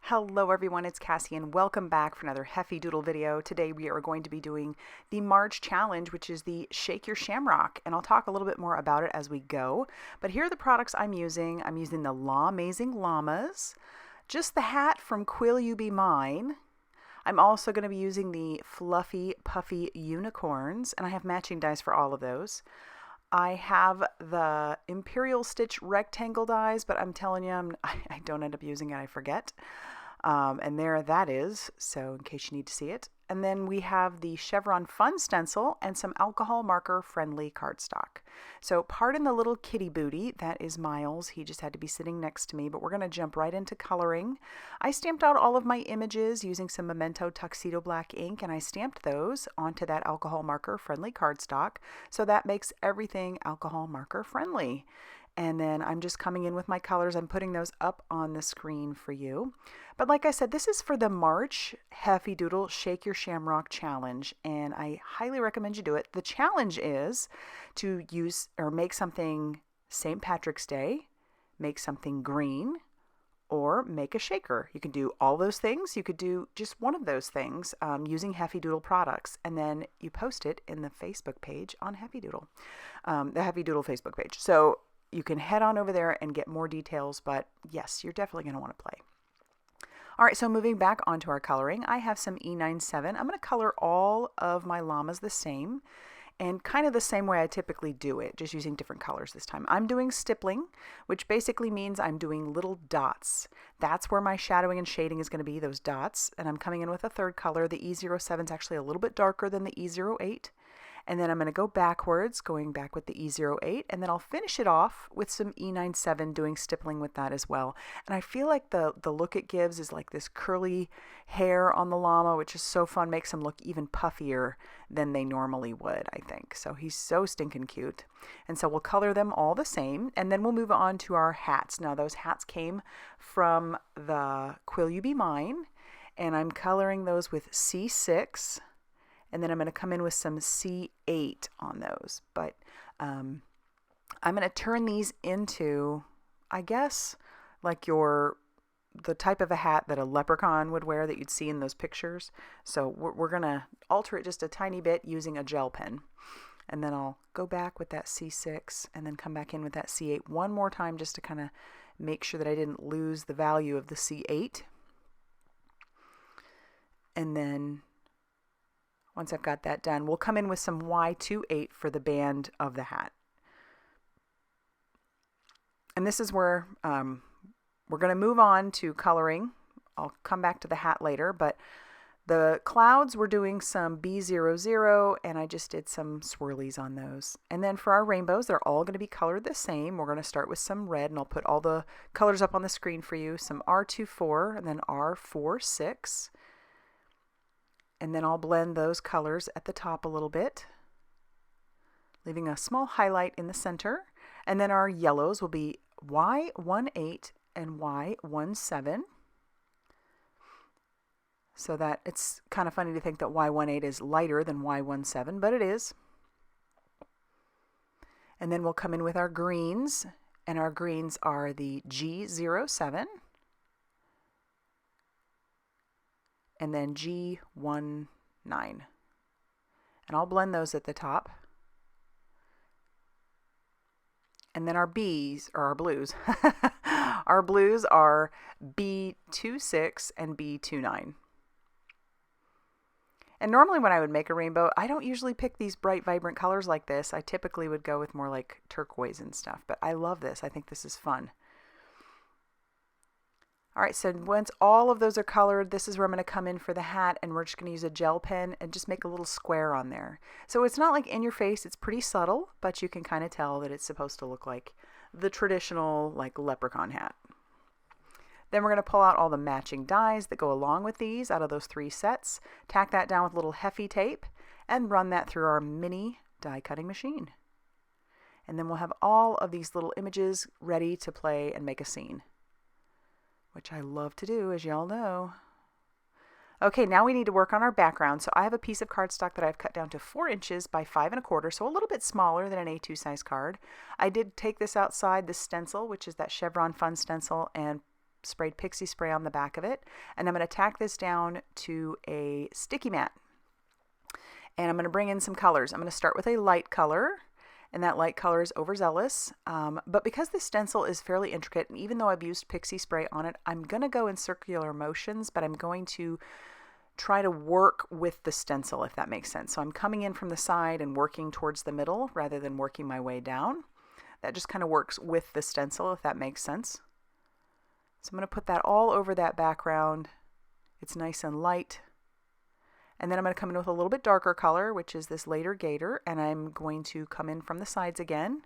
Hello everyone, it's Cassie and welcome back for another Heffy Doodle video. Today we are going to be doing the March challenge, which is the Shake Your Shamrock, and I'll talk a little bit more about it as we go. But here are the products I'm using. I'm using the Llamazing Llamas, just the hat from Quill You Be Mine. I'm also going to be using the Fluffy Puffy Unicorns, and I have matching dies for all of those. I have the Imperial Stitch rectangle dies, but I'm telling you, I don't end up using it, I forget. And there that is, so in case you need to see it. And then we have the Chevron Fun Stencil and some alcohol marker friendly cardstock. So pardon the little kitty booty, that is Miles. He just had to be sitting next to me, but we're going to jump right into coloring. I stamped out all of my images using some Memento Tuxedo black ink, and I stamped those onto that alcohol marker friendly cardstock. So that makes everything alcohol marker friendly. And then I'm just coming in with my colors. I'm putting those up on the screen for you. But like I said, this is for the March Heffy Doodle Shake Your Shamrock Challenge, and I highly recommend you do it. The challenge is to use or make something St. Patrick's Day, make something green, or make a shaker. You can do all those things. You could do just one of those things using Heffy Doodle products, and then you post it in the Facebook page on Heffy Doodle, the Heffy Doodle Facebook page. So you can head on over there and get more details, but yes, you're definitely going to want to play. All right, so moving back onto our coloring, I have some E97. I'm going to color all of my llamas the same and kind of the same way I typically do it, just using different colors this time. I'm doing stippling, which basically means I'm doing little dots. That's where my shadowing and shading is going to be, those dots. And I'm coming in with a third color. The E07 is actually a little bit darker than the E08. And then I'm going to go backwards, going back with the E08, and then I'll finish it off with some E97, doing stippling with that as well. And I feel like the look it gives is like this curly hair on the llama, which is so fun, makes him look even puffier than they normally would, I think. So he's so stinking cute. And so we'll color them all the same, and then we'll move on to our hats. Now those hats came from the Quill You Be Mine, and I'm coloring those with C6. And then I'm going to come in with some C8 on those. But I'm going to turn these into, I guess, like the type of a hat that a leprechaun would wear that you'd see in those pictures. So we're going to alter it just a tiny bit using a gel pen. And then I'll go back with that C6 and then come back in with that C8 one more time just to kind of make sure that I didn't lose the value of the C8. And then once I've got that done, we'll come in with some Y28 for the band of the hat. And this is where we're going to move on to coloring. I'll come back to the hat later, but the clouds, we're doing some B00, and I just did some swirlies on those. And then for our rainbows, they're all going to be colored the same. We're going to start with some red, and I'll put all the colors up on the screen for you. Some R24, and then R46. And then I'll blend those colors at the top a little bit, leaving a small highlight in the center. And then our yellows will be Y18 and Y17. So that it's kind of funny to think that Y18 is lighter than Y17, but it is. And then we'll come in with our greens, and our greens are the G07. And then G19. And I'll blend those at the top. And then our B's, or our blues, our blues are B26 and B29. And normally when I would make a rainbow, I don't usually pick these bright, vibrant colors like this. I typically would go with more like turquoise and stuff, but I love this. I think this is fun. All right, so once all of those are colored, this is where I'm going to come in for the hat, and we're just going to use a gel pen and just make a little square on there. So it's not like in your face, it's pretty subtle, but you can kind of tell that it's supposed to look like the traditional like leprechaun hat. Then we're going to pull out all the matching dies that go along with these out of those 3 sets, tack that down with a little Heffy tape, and run that through our mini die cutting machine. And then we'll have all of these little images ready to play and make a scene, which I love to do, as y'all know. Okay, now we need to work on our background. So I have a piece of cardstock that I've cut down to 4 inches by 5 1/4, so a little bit smaller than an A2 size card. I did take this outside the stencil, which is that Chevron Fun stencil, and sprayed pixie spray on the back of it. And I'm going to tack this down to a sticky mat. And I'm going to bring in some colors. I'm going to start with a light color, and that light color is Overzealous. But because this stencil is fairly intricate, and even though I've used pixie spray on it, I'm going to go in circular motions, but I'm going to try to work with the stencil, if that makes sense. So I'm coming in from the side and working towards the middle rather than working my way down. That just kind of works with the stencil, if that makes sense. So I'm going to put that all over that background. It's nice and light. And then I'm going to come in with a little bit darker color, which is this later Gator, and I'm going to come in from the sides again.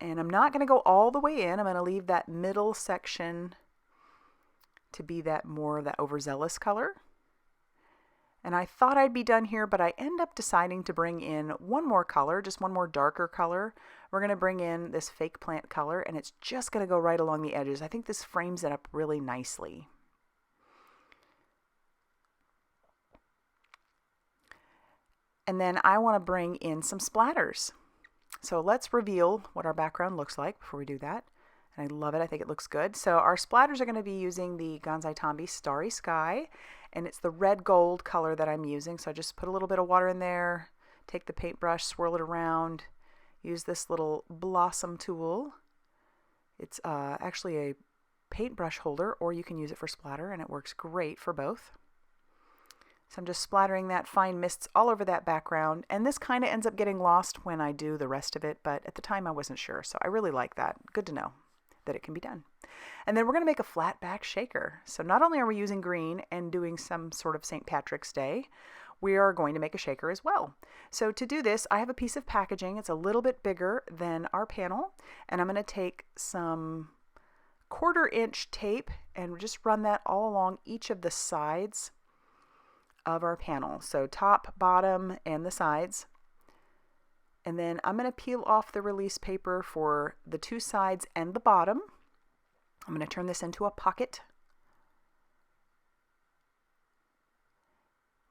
And I'm not going to go all the way in. I'm going to leave that middle section to be that more of that Overzealous color. And I thought I'd be done here, but I end up deciding to bring in one more color, just one more darker color. We're going to bring in this fake plant color, and it's just going to go right along the edges. I think this frames it up really nicely. And then I want to bring in some splatters. So let's reveal what our background looks like before we do that. And I love it. I think it looks good. So our splatters are going to be using the Gansai Tambi Starry Sky, and it's the red gold color that I'm using. So I just put a little bit of water in there, take the paintbrush, swirl it around, use this little blossom tool. It's actually a paintbrush holder, or you can use it for splatter, and it works great for both. So I'm just splattering that fine mists all over that background, and this kind of ends up getting lost when I do the rest of it, but at the time I wasn't sure, so I really like that. Good to know that it can be done. And then we're going to make a flat back shaker. So not only are we using green and doing some sort of St. Patrick's Day, we are going to make a shaker as well. So to do this, I have a piece of packaging. It's a little bit bigger than our panel, and I'm going to take some 1/4-inch tape and just run that all along each of the sides of our panel. So top, bottom, and the sides. And then I'm going to peel off the release paper for the two sides and the bottom. I'm going to turn this into a pocket.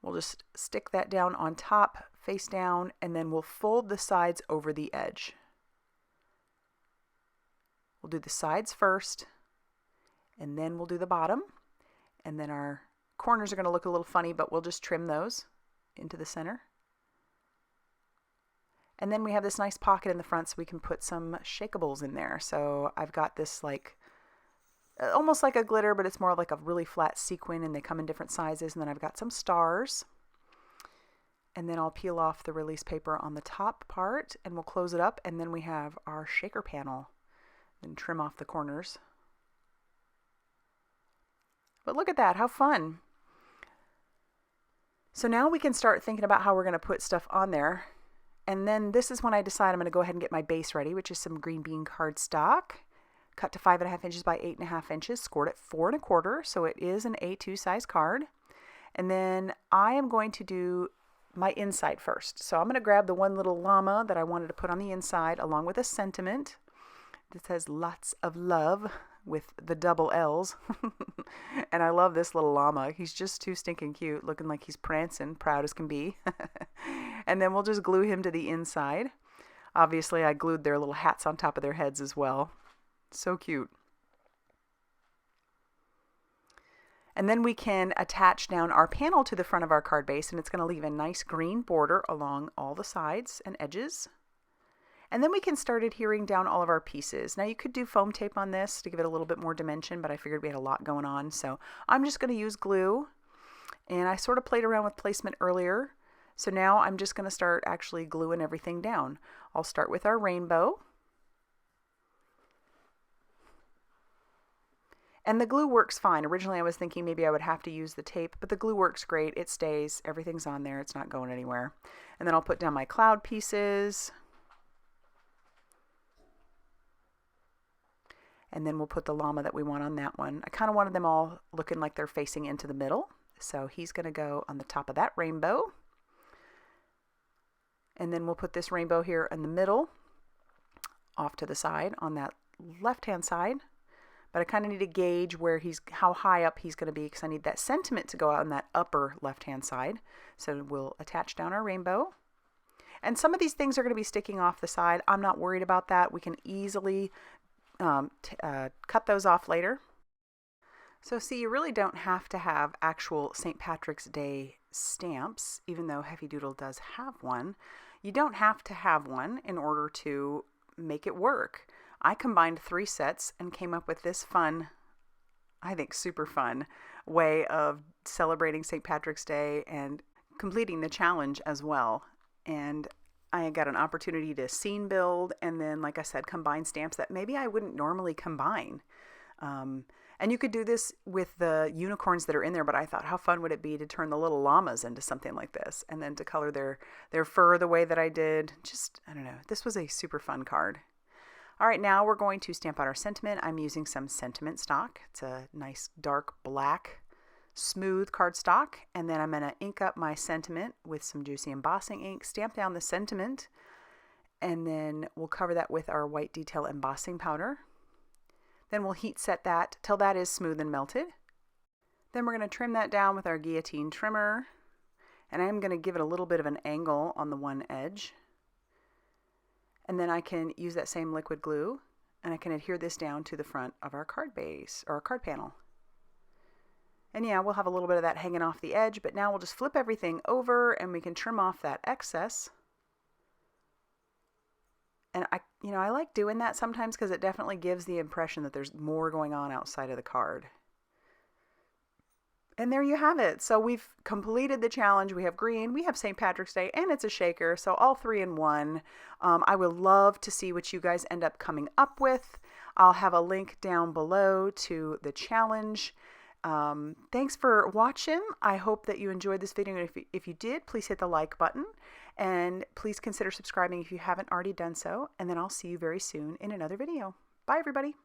We'll just stick that down on top, face down, and then we'll fold the sides over the edge. We'll do the sides first, and then we'll do the bottom. And then our corners are going to look a little funny, but we'll just trim those into the center. And then we have this nice pocket in the front so we can put some shakeables in there. So I've got this like, almost like a glitter, but it's more like a really flat sequin, and they come in different sizes. And then I've got some stars. And then I'll peel off the release paper on the top part, and we'll close it up. And then we have our shaker panel. Then trim off the corners. But look at that, how fun. So now we can start thinking about how we're going to put stuff on there. And then this is when I decide I'm going to go ahead and get my base ready, which is some green bean cardstock, cut to 5.5 inches by 8.5 inches, scored at 4 1/4, so it is an A2 size card. And then I am going to do my inside first. So I'm going to grab the one little llama that I wanted to put on the inside, along with a sentiment that says lots of love with the double L's. And I love this little llama. He's just too stinking cute, looking like he's prancing, proud as can be. And then we'll just glue him to the inside. Obviously, I glued their little hats on top of their heads as well. So cute. And then we can attach down our panel to the front of our card base, and it's going to leave a nice green border along all the sides and edges. And then we can start adhering down all of our pieces. Now you could do foam tape on this to give it a little bit more dimension, but I figured we had a lot going on. So I'm just going to use glue, and I sort of played around with placement earlier. So now I'm just going to start actually gluing everything down. I'll start with our rainbow. And the glue works fine. Originally I was thinking maybe I would have to use the tape, but the glue works great. It stays, everything's on there, it's not going anywhere. And then I'll put down my cloud pieces. And then we'll put the llama that we want on that one. I kind of wanted them all looking like they're facing into the middle. So he's going to go on the top of that rainbow. And then we'll put this rainbow here in the middle, off to the side on that left-hand side. But I kind of need to gauge where how high up he's going to be, because I need that sentiment to go out on that upper left-hand side. So we'll attach down our rainbow. And some of these things are going to be sticking off the side. I'm not worried about that. We can easily cut those off later. So see, you really don't have to have actual St. Patrick's Day stamps, even though Heffy Doodle does have one. You don't have to have one in order to make it work. I combined 3 sets and came up with this fun, I think super fun, way of celebrating St. Patrick's Day and completing the challenge as well. And I got an opportunity to scene build and then, like I said, combine stamps that maybe I wouldn't normally combine. And you could do this with the unicorns that are in there, but I thought, how fun would it be to turn the little llamas into something like this, and then to color their fur the way that I did. Just, I don't know, this was a super fun card. All right, now we're going to stamp out our sentiment. I'm using some sentiment stock. It's a nice dark black, smooth cardstock, and then I'm going to ink up my sentiment with some juicy embossing ink, stamp down the sentiment, and then we'll cover that with our white detail embossing powder. Then we'll heat set that till that is smooth and melted. Then we're going to trim that down with our guillotine trimmer. And I'm going to give it a little bit of an angle on the one edge. And then I can use that same liquid glue and I can adhere this down to the front of our card base or our card panel. And yeah, we'll have a little bit of that hanging off the edge, but now we'll just flip everything over and we can trim off that excess. And I like doing that sometimes because it definitely gives the impression that there's more going on outside of the card. And there you have it. So we've completed the challenge. We have green, we have St. Patrick's Day, and it's a shaker. So all 3 in 1. I would love to see what you guys end up coming up with. I'll have a link down below to the challenge. Thanks for watching. I hope that you enjoyed this video. And if you did, please hit the like button. And please consider subscribing if you haven't already done so. And then I'll see you very soon in another video. Bye, everybody.